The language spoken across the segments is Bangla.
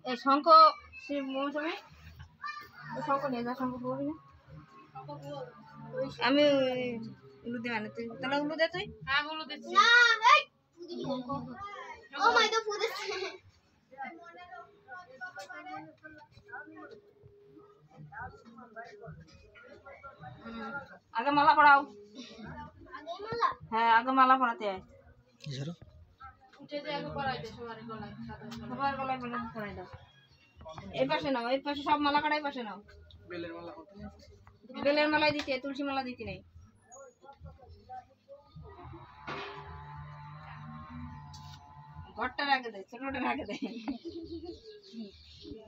এই শঙ্খ শিব মৌসুমে শঙ্খ নিয়ে যা, শঙ্খ পড়বি না আমি উলু দিয়ে মানে তুই তাহলে উলু দে তুই। হ্যাঁ উলু দিচ্ছি না ও মাই তো ফুদে আগে মালা পড়াও। আগে মালা? হ্যাঁ আগে মালা পড়াতে হয়। কি জানো উঠে যে আগে পড়াই দে সবার গলায় পড়াই দাও। এই পাশে নাও, এই পাশে সব মালা কাটাই পাশে নাও। বেলের মালা কত? বেলের মালাই দিতে, তুলসী মালা দিতে নেই। ঘরটা রাখে দে, ছোটটা রাখে দে,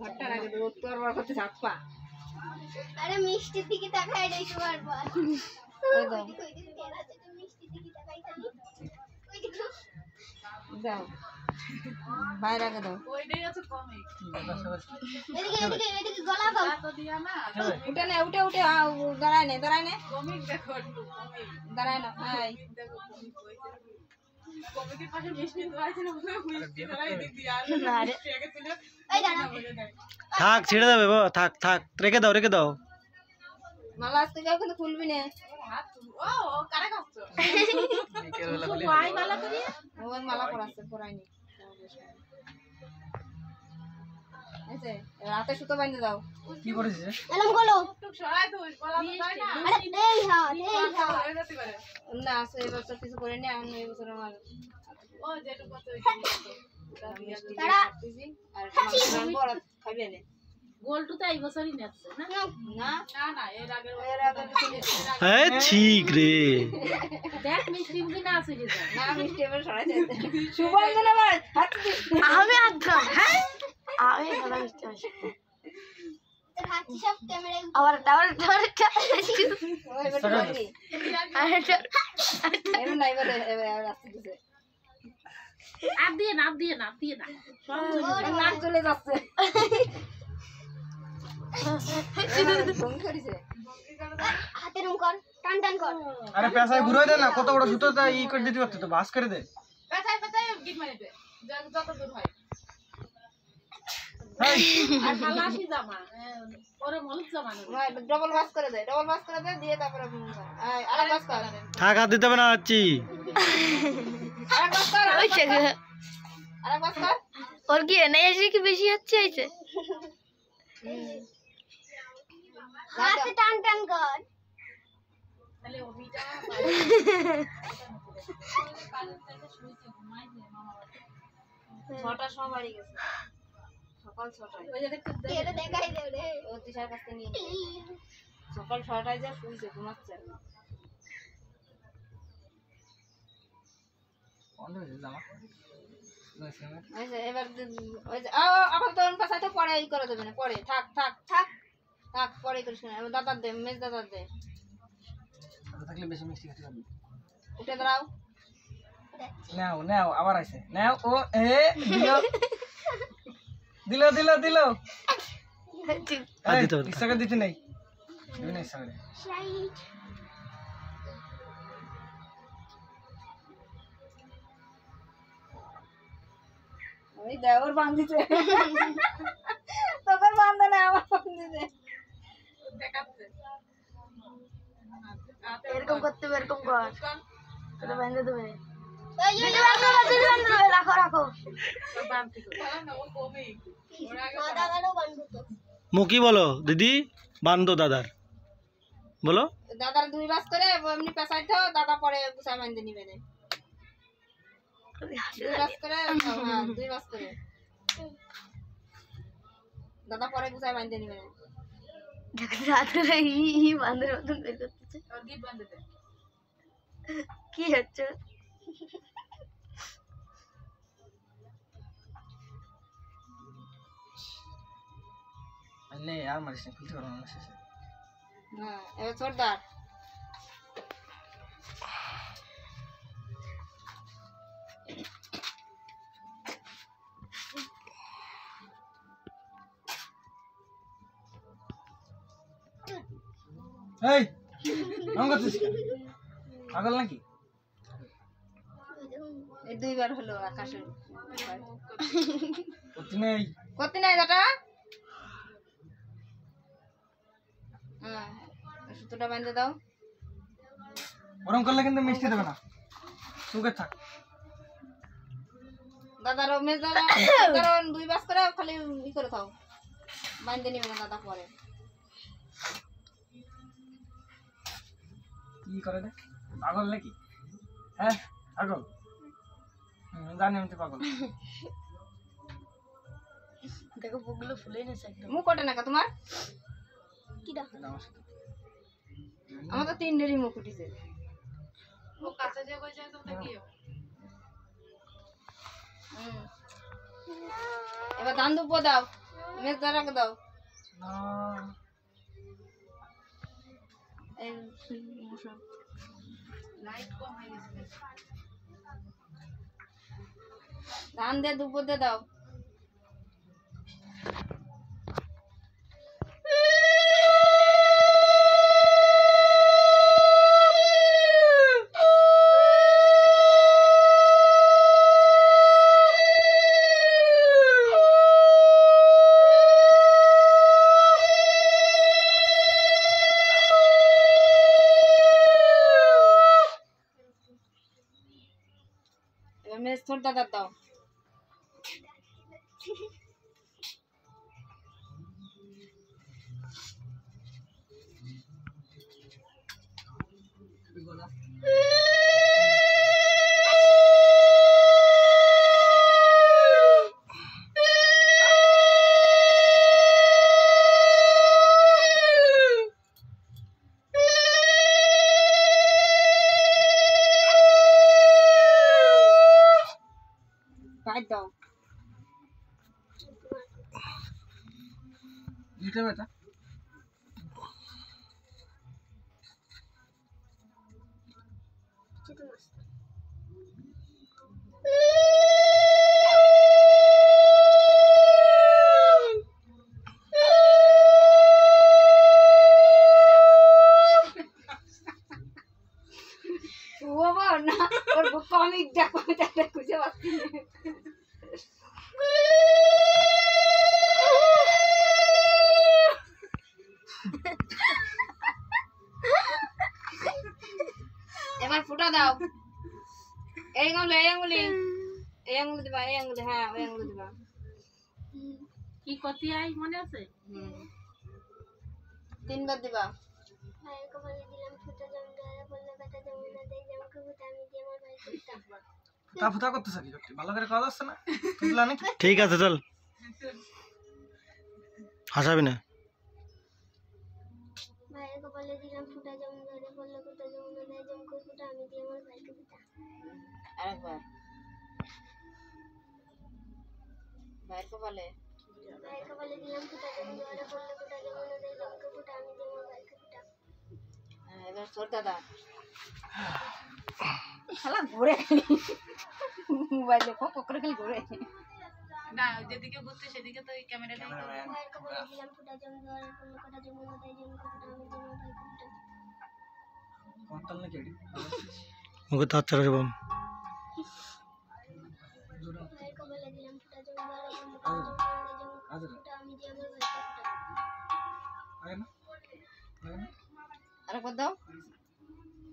ঘরটা রাখে দে, তোর বড় করতে চাপা। আরে মিষ্টির দিকে তাকাই রে বারবার। ওই দাও মিষ্টির দিকে তাকাই খালি ওই দেখো দাও বাইরে রাখে দাও। ওইটাই আছে কমই এদিকে এদিকে এদিকে গলা দাও তো দিয়া না উঠে নে উঠে উঠে দাঁড়ায় নে কমই দেখো একটু কমই দাঁড়ায় না ভাই দেখো কমই কইছে কমিটির পাশে মিষ্টি তো আছে না মিষ্টি ধরাই দিদি আর না রে আগে ছিল এই দাঁড়া থাক ছেড়ে দাও বাবা থাক থাক রেখে দাও মালা আজকে কেউ কিন্তু খুলবি না হাত ও কারে কাটছো নিকেল বেলা খুলি ভাই মালা করি ওই মালা পরাছে পরাইনি আচ্ছা রাতে সুতো বাইন্ধে দাও কি করেছিস এলম গলো টুক সরাই দই গলা তো তাই না আরে এই হাত হয়ে যেতে পারে না আছে এবার তো কিছু করে নি আমি এই বছর আমার ও যেটুকু তো তারা আর বড় খাবে না গোলটু তো এই বছরই নেছে না না না এর আগে এই ঠিক রে দেখ মিষ্টি কি না আছে রে না মিষ্টি এবার সরাই দে সুবল দিন আবার আমি আধা হ্যাঁ আমি ভালো মিষ্টি আছে হাতি সব ক্যামেরা আবার টাওয়ার ওই বেটা বলি এর নাই বলে এবার আসছে দিছে আপ দিয়ে না সব নাক চলে যাচ্ছে হাতে রুম কর টান কর আরে পেছায় ঘুরে দে না কত বড় সুতো ই করে দিতে পারতো তো বাস করে দে পেছায় গিট মারি দে যত দূর হয় আর খালাসি জামা ওরে মলক জামা না ডবল বাস করে দে দিয়ে তারপরে আরেক বাস কর থাক হাত দিতে হবে না আচ্ছি আরেক বাস কর और কি এনআইএসি কি বেশি হচ্ছে আইছে হাতে টান কর তাহলে ওবিটা ছটা সব বাড়ি গেছে সকাল 6টায় ওই যে দেখতে এটা দেখাই দে রে ও দিশার কাছে নিয়ে সকাল 6টায় যা শুইছে ঘুমাচ্ছে বন্ধ হয়ে জামা আচ্ছা এবার ওই যে আবার তো পাশে তো পরে ই করে দেবে না পরে থাক পরে করিস না দাদা দে মেজ দাদা দে থাকলে বেশি মিষ্টি খেতে পারবি উঠে দাঁড়াও নাও আবার আইছে নাও ও এ দিল এই ইচ্ছা দিতে নাই নাই সামনে শাইট ওই দেওর বাঁধিছে তোর বাঁধে না আমার বাঁধিছে দেখাচ্ছে এরকম করতে এরকম কর তোরা বাঁধে দেবে রাখো মুখি বলো দিদি বান্ধো দাদার বলো দাদার 2 বাস করে এমনি পেছাই তো দাদা পরে গুছা বাঁধে নিবে না 2 বাস করে হ্যাঁ 2 বাস করে দাদা পরে গুছা বাঁধে নিবে না রাতে বাঁধের মতন বের করতেছে গিট বাঁধে দে কি হচ্ছে লে আর মারিস না খুলতে পারবো না শেষে হ্যাঁ এবার ছোটদার এই নাম করছিস পাগল নাকি এই দুইবার হলো আকাশে করতে নেই করতে নাই দাটা হ্যাঁ সুতোটা বাঁধে দাও গরম করলে কিন্তু মিষ্টি দেবে না সুগার থাক দাদা রমেশ দাদা কারণ 2 বাস করে খালি ই করে দাও বাঁধে নিবে না দাদা পরে কি করে রে পাগল নাকি হ্যাঁ পাগল জানি আমি তো পাগল দেখো বুকগুলো ফুলেই না একদম মুখ ওঠে না তোমার কিডা আমার তো 3 ডেরি মুখ উঠিছে ও কাছে যে কই যায় তোমরা কি এবার ধান দুপো দাও মেজ দাঁড়াকে দাও না এই মশা লাইট কম হয়ে গেছে ধান দিয়ে দুপো দিয়ে দাও মেজ থোড় দাদা দাও কাট দাও দিতে বেটা ও বাবা না ওর কমিক দেখো এটা খুঁজে পাচ্ছি এবার ফুটা দাও এই আঙুলি দিবা এই আঙুলি হ্যাঁ ওই আঙুলি দিবা কি কতি আই মনে আছে 3 বার দিবা ভাইয়ের কপালে দিলাম ফুটা জমদারে বললো কথা যমুনা দেই জমকে ফুটা আমি দিয়ে আমার ভাই ফুটা তা ফুটা করতেছ কি করতে ভালো করে কাজ আসছে না বুঝলা নাকি ঠিক আছে চল হাসাবি না ভাইয়ের কপালে দিলাম ফুটা জমদারে বললো কথা যমুনা দেই জমকে ফুটা আমি দিয়ে আমার ভাইকে ফুটা আরেকবার ভাইয়ের কপালে ভাইয়ের কপালে দিলাম ফুটা জমদারে বললো কথা যমুনা দেই জমকে ফুটা আমি দিয়ে আমার ভাইকে ফুটা এবার ছোট দাদা শালা ঘুরে খালি মোবাইলে ফোক করে খালি ঘুরে না যেদিকে ঘুরতে সেদিকে তো এই ক্যামেরাটাই ভাইয়ের কপালে দিলাম ফুটা জমদারে বললো কথা যমুনা দেই জমকে ফুটা আমি দিয়ে আমার ভাইকে ফুটা কোনটাল নাকি এডি মুখে তো হাত বাম ভাইয়ের কপালে দিলাম ফুটা জমদারে বললো কথা যমুনা দেই জমকে ফুটা আমি দিয়ে আমার ভাইকে ফুটা আয় না আরেকবার দাও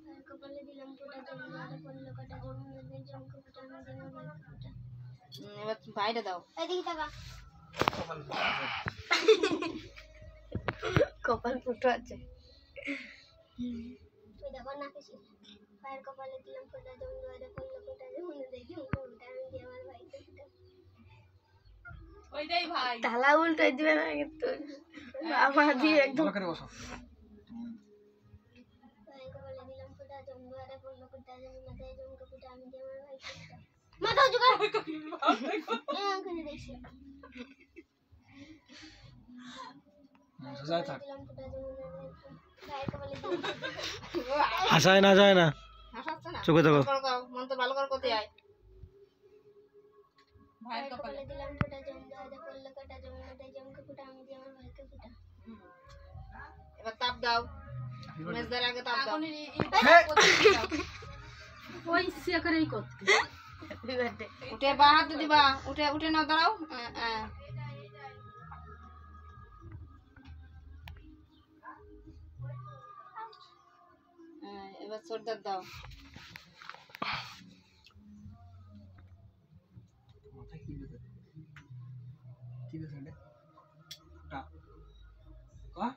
ভাইয়ের কপালে দিলাম ফুটা জমদারে বললো কথা যমুনা দেই জমকে ফুটা আমি দিয়ে আমার ভাইকে ফুটা এবার ভাইটা দাও এদিকে তাকা কপাল ফুটো আছে তুই দেখো না কিছু ভাইয়ের কপালে দিলাম ফুটা জমদারে বললো কথা যমুনা দেই জমকে ফুটা আমি দিয়ে আমার ভাইকে ফুটা ওইটাই ভাই তালা উল্টাই দিবে না কিন্তু আমার দিয়ে একদম ভালো করে বসো ভাইয়ের কপালে দিলাম ফুটা জমদারে বললো কথা যমুনা দেই জমকে ফুটা আমি দিয়ে আমার ভাইকে ফুটা মাথা উঁচু কর এই আঙ্কেলে দেখছি সোজা থাক দিলাম ফুটা জমুনা দেই ভাইয়ের কপালে দিলাম হাসায় না যায় না হাসাচ্ছে না চোখে দেখো মন তো ভালো করে কোথায় আয় ভাইয়ের ভাইয়ের কপালে কপালে দিলাম ফুটা জমদারে বললো কথা যমুনা দেই জমকে ফুটা আমি দিয়ে আমার ভাইকে ফুটা এবার তাপ দাও মেজদার আগে তাপ দাও ওই সে করেই করতে হ্যাপি বার্থডে। উঠে বা হাত দিবা, উঠে উঠে নাও, দাঁড়াও। এবার সর্দার দাও। মাথায় কি দিতে? কি দিতে এটা? টা। কা?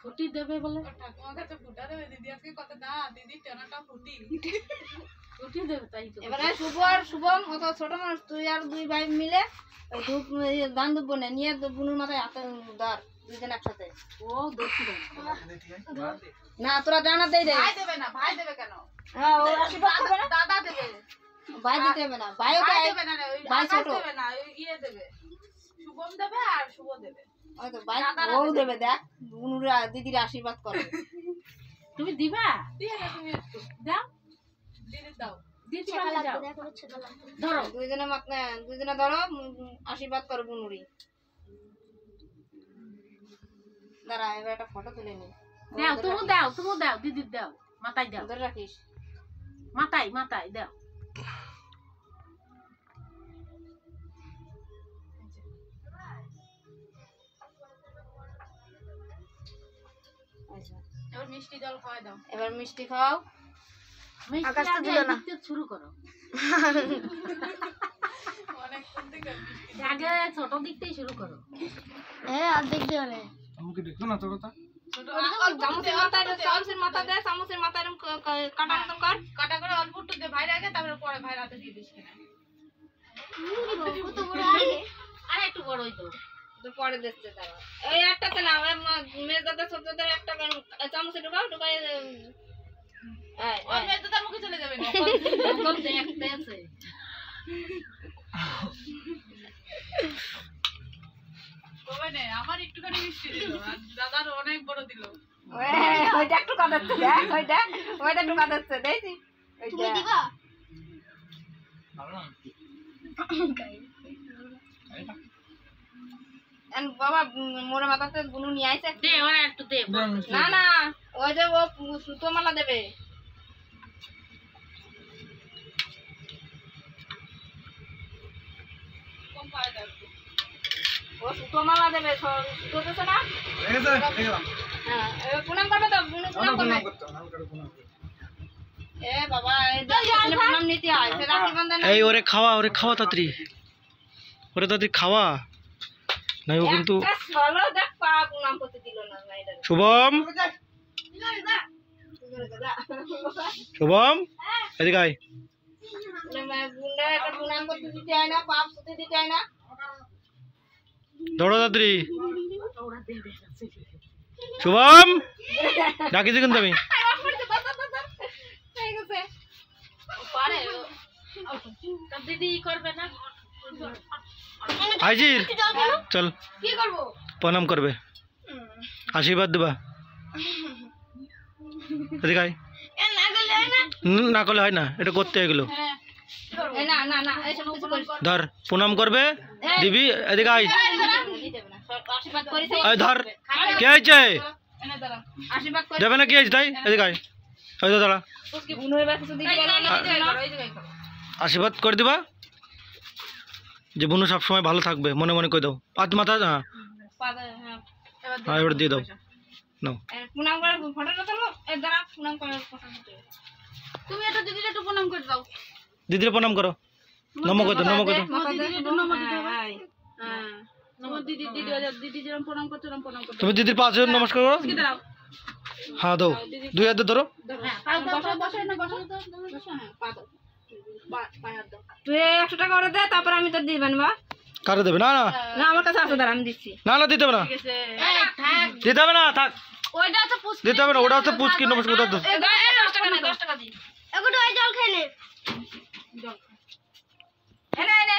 ফুটি দেবে বলে ফুটি দেবে তাই তো। এবারে শুভ আর শুভম, অত ছোট মানুষ, তুই আর দুই ভাই মিলে ওই ধূপ দান ধূপ বনে নিয়ে বুনুর মাথায় হাতে ধর, দুইজন একসাথে। ও দোষী দেবে। না তোরা জানা দেই দে। ভাই দেবে না, ভাই দেবে কেন? হ্যাঁ, ও আশীর্বাদ করবে না। দাদা দেবে। ভাই দিতে হবে না, ভাইও তো ভাই দেবে না, ওই ভাই আকাশ ছোট। দেবে না, ওই ইয়ে দেবে। শুভম দেবে আর শুভ দেবে। ওই তো ভাই ও দেবে, দেখ বুনুর দিদির আশীর্বাদ করবে। তুমি দিবা? দিয়ে দাও তুমি একটু। দাও। দিদি দাও। দিদি ছোট পালে দাও। লাগবে, দেখো ছোট লাগবে। ধরো। দুইজনে ধরো, আশীর্বাদ করো বুনুরি। দাঁড়া, এবার একটা ফটো তুলে নি। দাও, তুমি দাও, তুমি দাও, দিদি দাও। মাথায় দাও। ধরে রাখিস। মাথায়, মাথায় দাও। আচ্ছা, এবার মিষ্টি জল খাওয়াই দাও। এবার মিষ্টি খাও। আকাশ তো দিল না। শুরু করো। আগে ছোট দিক থেকে শুরু করো। অর্ধেক দেবে না। আমাকে দেখো না তোর কথা। চামচের মাথা দে, চামচের মাথা এরকম কাটা মতন কর। কাটা করে অল্প একটু দে ভাইয়ের আগে, তারপরে পরে ভাইয়ের হাতে দিয়ে দিস কিনা। কত বড় আগে আর একটু বড় হইতো। তো পরে দেখতে দাঁড়া। ওই একটাতে না, মেজদাতে ছোটদের একটা চামচে ঢুকাও, ঢুকাই ওই মেয়েটা তার মুখে চলে যাবে না। কম দেখতে আছে। কবে নে আমার একটুখানি মিষ্টি দিল আর দাদার অনেক বড় দিল। ওইটা একটু কাঁদাচ্ছে, দেখ ওইটা একটু কাঁদাচ্ছে, দেখছি তুমি দিবা? ভালো না। বাবা মোরে মাথাতে বুনু নিয়ে আইছে। দে ওরা একটু দে। না না, ওই যে ও সুতো মালা দেবে। ও সুতো মালা দেবে, সুতো দিছে না। ঠিক আছে, দেখলাম। হ্যাঁ, এবার প্রণাম করবে তো, বুনু প্রণাম করবে। এ বাবা, এই যে প্রণাম নিতে হয়, সে রাখি বন্ধন। এই ওরে খাওয়া তাড়াতাড়ি, ওরে তাড়াতাড়ি খাওয়া, নাই ও কিন্তু। চলো দেখ, পা প্রণাম করতে দিল না মেয়েটার। শুভম, শুভম এদিকে আয়। বুনরা একটা প্রণাম করতে দিতে হয় না, পাপ করতে দিতে হয় না। দৌড়ো তাড়াতাড়ি। শুভম ডাকিছি কিন্তু আমি। ঠিক আছে, পারে তোর দিদি করবে না। আইজির চল, কি করবো? প্রণাম করবে, আশীর্বাদ দেবা। এদিকে আয়। না করলে হয় না, এটা করতে এগুলো। না না না, এসব কিছু করিস না। ধর প্রণাম করবে দিবি, এদিকে আয়। আশীর্বাদ করিস, এই ধর, কে আইছে? আশীর্বাদ করিস। দেবে না কি আইছে তাই? এদিকে আয়, ওই তো দাঁড়া। বুনু এবার কিছু দিতে পারলো না। আশীর্বাদ করে দিবা যে বুনু সবসময় ভালো থাকবে, মনে মনে করে দাও। পাঁচ মাথা, হ্যাঁ হ্যাঁ, এবার দিয়ে দাও। নাও, প্রণাম করার ফটোটা তোলো। এই দাঁড়া, প্রণাম করার ফটো। তুমি এটা দিদির একটু প্রণাম করে দাও। দিদির প্রণাম করো, নম করে দাও, নম করে দাও। তোমার দিদি দিদি দিদি যেরকম প্রণাম করছো ওরকম প্রণাম করতে তুমি দিদির পাশে নমস্কার করো। দাও। হ্যাঁ দাও, দুই হাতে ধরো। হ্যাঁ বসো না বসো তো বসো। হ্যাঁ পা দাও। পা হাত দাও। তুই 100 টাকা করে দে, তারপর আমি তোর দিই বানবা। কারে দেবে? না না না, আমার কাছে আছে, দাঁড়া আমি দিচ্ছি। না না, দিতে হবে না, ঠিক আছে। এই থাক। দিতে হবে না, থাক, ওইটা তো পুষ্টি। দিতে হবে না, ওটা হচ্ছে পুচকি নমস্কার। ওটা তো 10 টাকা না, 10 টাকা দি। একটু ওই জল খেলে এনে এনে